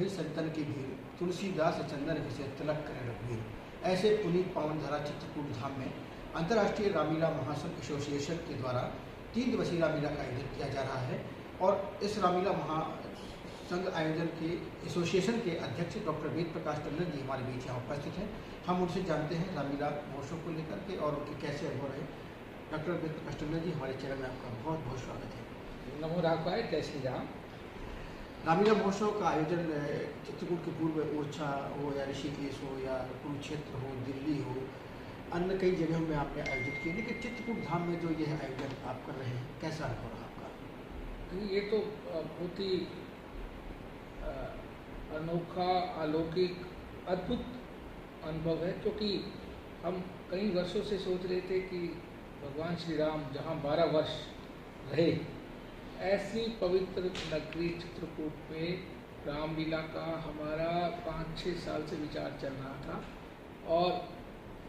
भई संतन की भीड़, तुलसीदास चंदन घिसे तिलक करे रघुवीर। ऐसे पुनीत पावन धरा चित्रकूट धाम में अंतर्राष्ट्रीय रामलीला महासंघ एसोसिएशन के द्वारा 3 दिवसीय रामलीला का आयोजन किया जा रहा है। और इस रामलीला महासंघ आयोजन के एसोसिएशन के अध्यक्ष डॉक्टर वेद प्रकाश टंडन जी हमारे बीच यहाँ उपस्थित हैं। हम उनसे जानते हैं रामलीला महोत्सव को लेकर के और उनके कैसे अनुभव रहे। डॉक्टर वेद प्रकाश टंडन जी, हमारे चैनल में आपका बहुत बहुत स्वागत है। नमो राघवाय, जय श्री राम। रामलीला महोत्सव का आयोजन चित्रकूट के पूर्व ओरछा हो या ऋषिकेश हो या कुरुक्षेत्र हो, दिल्ली हो, अन्य कई जगहों में आपने आयोजित किया, लेकिन चित्रकूट धाम में जो यह आयोजन आप कर रहे हैं, कैसा अनुभव रहा आपका? ये तो बहुत ही अनोखा, अलौकिक, अद्भुत अनुभव है, क्योंकि हम कई वर्षों से सोच रहे थे कि भगवान श्री राम जहाँ 12 वर्ष रहे, ऐसी पवित्र नगरी चित्रकूट में रामलीला का हमारा 5-6 साल से विचार चल रहा था। और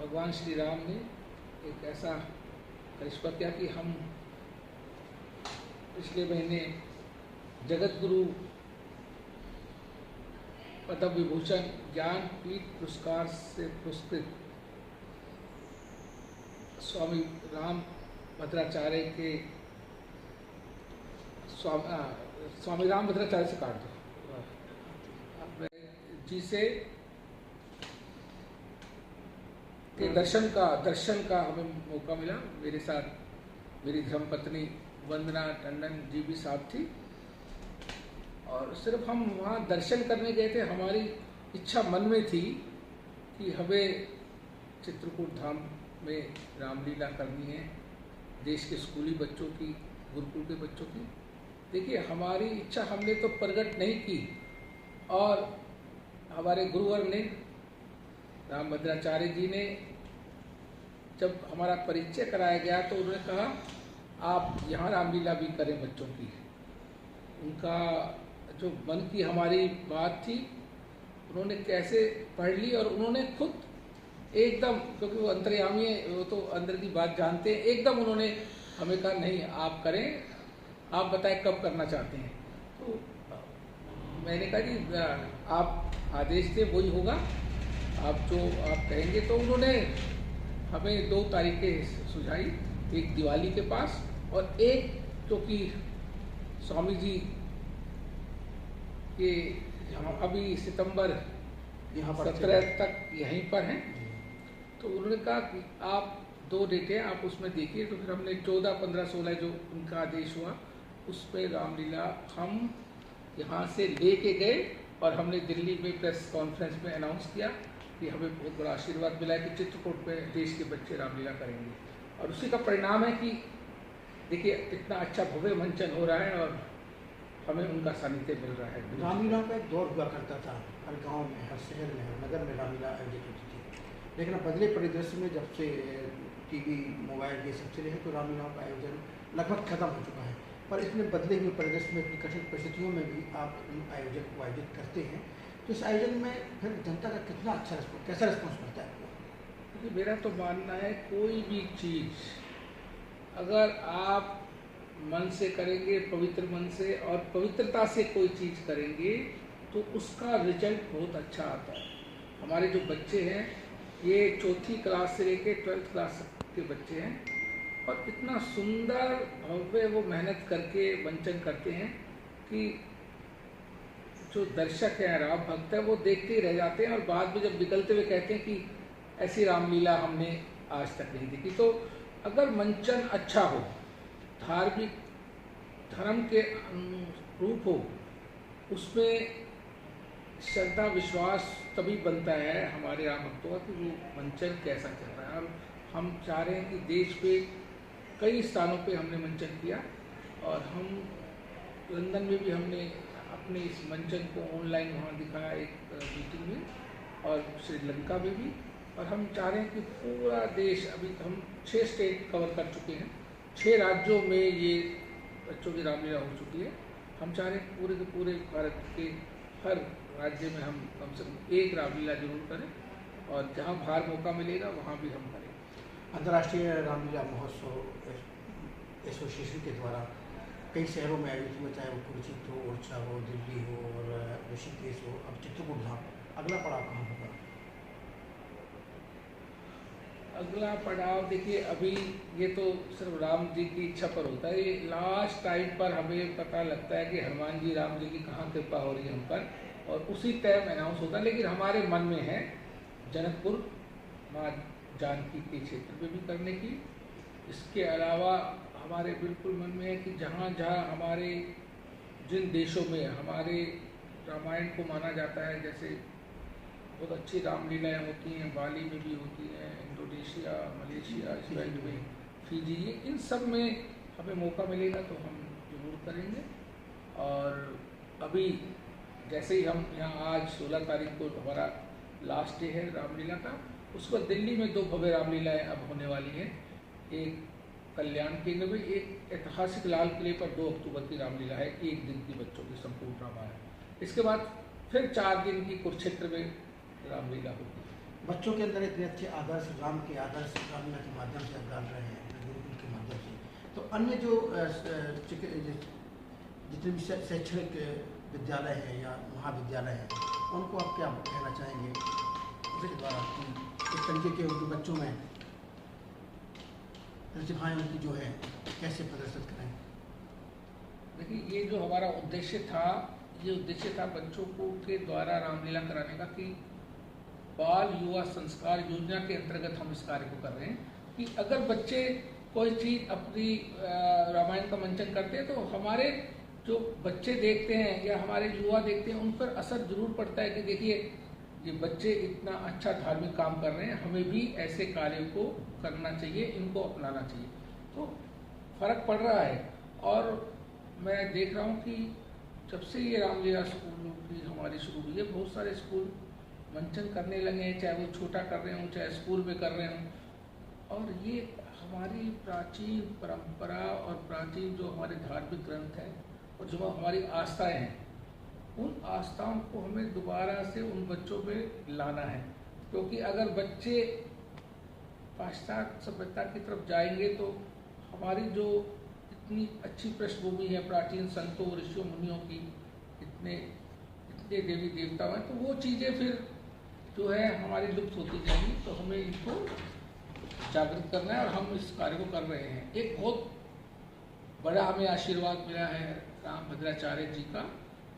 भगवान श्री राम ने एक ऐसा करिश्मा किया कि हम पिछले महीने जगत गुरु पद्म विभूषण ज्ञानपीठ पुरस्कार से पुरस्कृत स्वामी राम भद्राचार्य के स्वामी राम भद्राचार्य से काट दो जी से के दर्शन का हमें मौका मिला। मेरे साथ मेरी धर्मपत्नी वंदना टंडन जी भी साथ थी, और सिर्फ हम वहाँ दर्शन करने गए थे। हमारी इच्छा मन में थी कि हमें चित्रकूट धाम में रामलीला करनी है, देश के स्कूली बच्चों की, गुरुकुल के बच्चों की। देखिए, हमारी इच्छा हमने तो प्रकट नहीं की, और हमारे गुरुवर ने, राम भद्राचार्य जी ने, जब हमारा परिचय कराया गया तो उन्होंने कहा आप यहाँ रामलीला भी करें बच्चों की। उनका जो मन की हमारी बात थी, उन्होंने कैसे पढ़ ली, और उन्होंने खुद एकदम, क्योंकि वो अंतर्यामी है, वो तो अंदर की बात जानते हैं, एकदम उन्होंने हमें कहा नहीं आप करें, आप बताएं कब करना चाहते हैं। तो मैंने कहा कि आप आदेश दें वही होगा, आप जो आप कहेंगे। तो उन्होंने हमें 2 तारीखें सुझाई, एक दिवाली के पास और एक क्योंकि स्वामी जी के अभी सितंबर यहाँ 17 तक यहीं पर हैं, तो उन्होंने कहा कि आप 2 डेटें आप उसमें देखिए। तो फिर हमने 14, 15, 16 जो उनका आदेश हुआ, उसमें रामलीला हम यहाँ से लेके गए, और हमने दिल्ली में प्रेस कॉन्फ्रेंस में अनाउंस किया कि हमें बहुत बड़ा आशीर्वाद मिला है कि चित्रकूट में देश के बच्चे रामलीला करेंगे। और उसी का परिणाम है कि देखिए इतना अच्छा भव्य मंचन हो रहा है और हमें उनका सानिध्य मिल रहा है। रामलीला का एक दौर हुआ करता था, हर गांव में, हर शहर में, हर नगर में रामलीला आयोजित होती थी। लेकिन अब बदले परिदृश्य में जब से टीवी, मोबाइल ये सब चले हैं, तो रामलीला का आयोजन लगभग खत्म हो चुका है। पर इसमें बदले हुए परिदृश्य में, इतनी कठिन परिस्थितियों में भी आप आयोजन को आयोजित करते हैं, तो इस आयोजन में फिर जनता का कितना अच्छा रिस्पॉन्स, कैसा रिस्पॉन्स मिलता है आपको? क्योंकि मेरा तो मानना है कोई भी चीज़ अगर आप मन से करेंगे, पवित्र मन से और पवित्रता से कोई चीज़ करेंगे, तो उसका रिजल्ट बहुत अच्छा आता है। हमारे जो बच्चे हैं, ये 4th क्लास से लेके 12th क्लास के बच्चे हैं, और इतना सुंदर भव्य वो मेहनत करके मंचन करते हैं कि जो दर्शक हैं, राम भक्त है, वो देखते ही रह जाते हैं, और बाद में जब निकलते हुए कहते हैं कि ऐसी रामलीला हमने आज तक नहीं देखी। तो अगर मंचन अच्छा हो, धार्मिक धर्म के अनुरूप हो, उसमें श्रद्धा विश्वास तभी बनता है हमारे राम भक्तों का कि वो मंचन कैसा चल रहा है। और हम चाह रहे हैं कि देश पे कई स्थानों पे हमने मंचन किया, और हम लंदन में भी हमने अपने इस मंचन को ऑनलाइन वहाँ दिखाया एक मीटिंग में, और श्रीलंका में भी। और हम चाह रहे हैं कि पूरा देश, अभी हम 6 स्टेट कवर कर चुके हैं, 6 राज्यों में ये बच्चों की रामलीला हो चुकी है। हम चाह रहे हैं पूरे के पूरे भारत के हर राज्य में हम कम से कम एक रामलीला जरूर करें, और जहाँ बाहर मौका मिलेगा वहाँ भी हम करें। अंतर्राष्ट्रीय रामलीला महोत्सव एसोसिएशन के द्वारा कई शहरों में आयोजित हुआ, चाहे वो कुरुक्षेत्र हो, ओरछा हो, दिल्ली हो और ऋषिकेश हो, अब चित्रकूट धाम, अगला पड़ाव कहाँ होगा? अगला पड़ाव देखिए, अभी ये तो सिर्फ राम जी की इच्छा पर होता है। ये लास्ट टाइम पर हमें पता लगता है कि हनुमान जी राम जी की कहाँ कृपा हो रही है हम पर, और उसी टाइम अनाउंस होता है। लेकिन हमारे मन में है जनकपुर माँ जानकी के क्षेत्र में भी करने की। इसके अलावा हमारे बिल्कुल मन में है कि जहाँ जहाँ हमारे जिन देशों में हमारे रामायण को माना जाता है, जैसे बहुत अच्छी रामलीलाएँ होती हैं, बाली में भी होती हैं, इंडोनेशिया, मलेशिया, इस्राइल में, फिजी, इन सब में हमें मौका मिलेगा तो हम जरूर करेंगे। और अभी जैसे ही हम यहाँ आज 16 तारीख को हमारा लास्ट डे है रामलीला का, उसको दिल्ली में 2 भव्य रामलीलाएँ अब होने वाली हैं। एक कल्याण केंद्र में, एक ऐतिहासिक लाल किले पर 2 अक्टूबर की रामलीला है, 1 दिन की बच्चों की संपूर्ण रामायण। इसके बाद फिर 4 दिन की कुरुक्षेत्र में रामलीला होगी। बच्चों के अंदर इतने अच्छे आदर्श, राम के आदर्श रामलीला के माध्यम से आप डाल रहे हैं, गुरुकुल के माध्यम से, तो अन्य जो जितने भी शैक्षणिक विद्यालय हैं या महाविद्यालय हैं, उनको आप क्या कहना चाहेंगे उसके द्वारा कि इस तरीके के उनके बच्चों में प्रतिभाएं उनकी जो है कैसे प्रदर्शित करें? देखिए, ये जो हमारा उद्देश्य था, ये उद्देश्य था बच्चों को के द्वारा रामलीला कराने का, कि बाल युवा संस्कार योजना के अंतर्गत हम इस कार्य को कर रहे हैं कि अगर बच्चे कोई चीज़ अपनी रामायण का मंचन करते हैं तो हमारे जो बच्चे देखते हैं या हमारे युवा देखते हैं, उन पर असर जरूर पड़ता है कि देखिए ये बच्चे इतना अच्छा धार्मिक काम कर रहे हैं, हमें भी ऐसे कार्यों को करना चाहिए, इनको अपनाना चाहिए। तो फर्क पड़ रहा है। और मैं देख रहा हूँ कि जब से ये रामलीला स्कूलों की हमारी शुरू हुई है, बहुत सारे स्कूल मंचन करने लगे हैं, चाहे वो छोटा कर रहे हों, चाहे स्कूल में कर रहे हों। और ये हमारी प्राचीन परंपरा और प्राचीन जो हमारे धार्मिक ग्रंथ हैं और जो हमारी आस्थाएं हैं, उन आस्थाओं को हमें दोबारा से उन बच्चों में लाना है। क्योंकि अगर बच्चे पाश्चात्य सभ्यता की तरफ जाएंगे तो हमारी जो इतनी अच्छी पृष्ठभूमि है प्राचीन संतों, ऋषियों, मुनियों की, इतने देवी देवता हैं, तो वो चीज़ें फिर जो है हमारी लुप्त होती जाएंगी। तो हमें इनको जागृत करना है और हम इस कार्य को कर रहे हैं। एक बहुत बड़ा हमें आशीर्वाद मिला है राम भद्राचार्य जी का,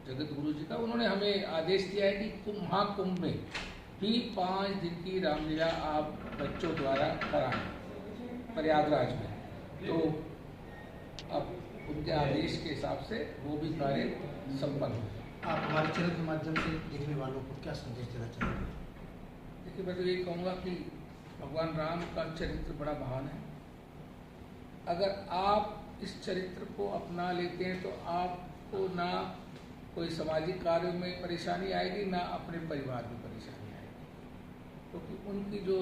जगत गुरु जी का। उन्होंने हमें आदेश दिया है कि महाकुंभ में भी 5 दिन की रामलीला आप बच्चों द्वारा कराएं प्रयागराज में। तो अब उनके आदेश के हिसाब से वो भी कार्य संपन्न हो। आप हमारे चैनल के माध्यम से देखने वालों को क्या संदेश देना चाहेंगे? देखिए, मैं तो यही कहूँगा कि भगवान राम का चरित्र बड़ा महान है। अगर आप इस चरित्र को अपना लेते हैं तो आपको ना कोई सामाजिक कार्यों में परेशानी आएगी, ना अपने परिवार में परेशानी आएगी। क्योंकि उनकी जो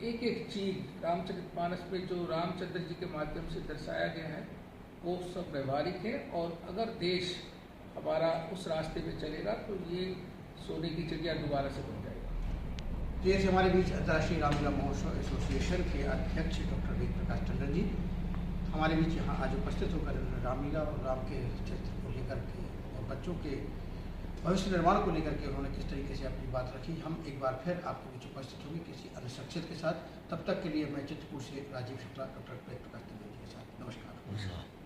एक एक चीज़ रामचरितमानस में जो रामचंद्र जी के माध्यम से दर्शाया गया है, वो सब व्यवहारिक है। और अगर देश हमारा उस रास्ते पे चलेगा तो ये सोने की चिड़िया दोबारा से बन जाएगा। जैसे हमारे बीच अंतर्राष्ट्रीय रामलीला महोत्सव एसोसिएशन के अध्यक्ष डॉक्टर वेद प्रकाश टंडन जी हमारे बीच यहाँ आज उपस्थित होकर रामलीला और राम के चरित्र को लेकर के और बच्चों के भविष्य निर्माण को लेकर के उन्होंने किस तरीके से अपनी बात रखी। हम एक बार फिर आपके बीच उपस्थित होंगे किसी अन्य शख्सियत के साथ। तब तक के लिए मैं चित्रकूट से राजीव शुक्ला, डॉक्टर वेद प्रकाश टंडन जी के साथ नमस्कार।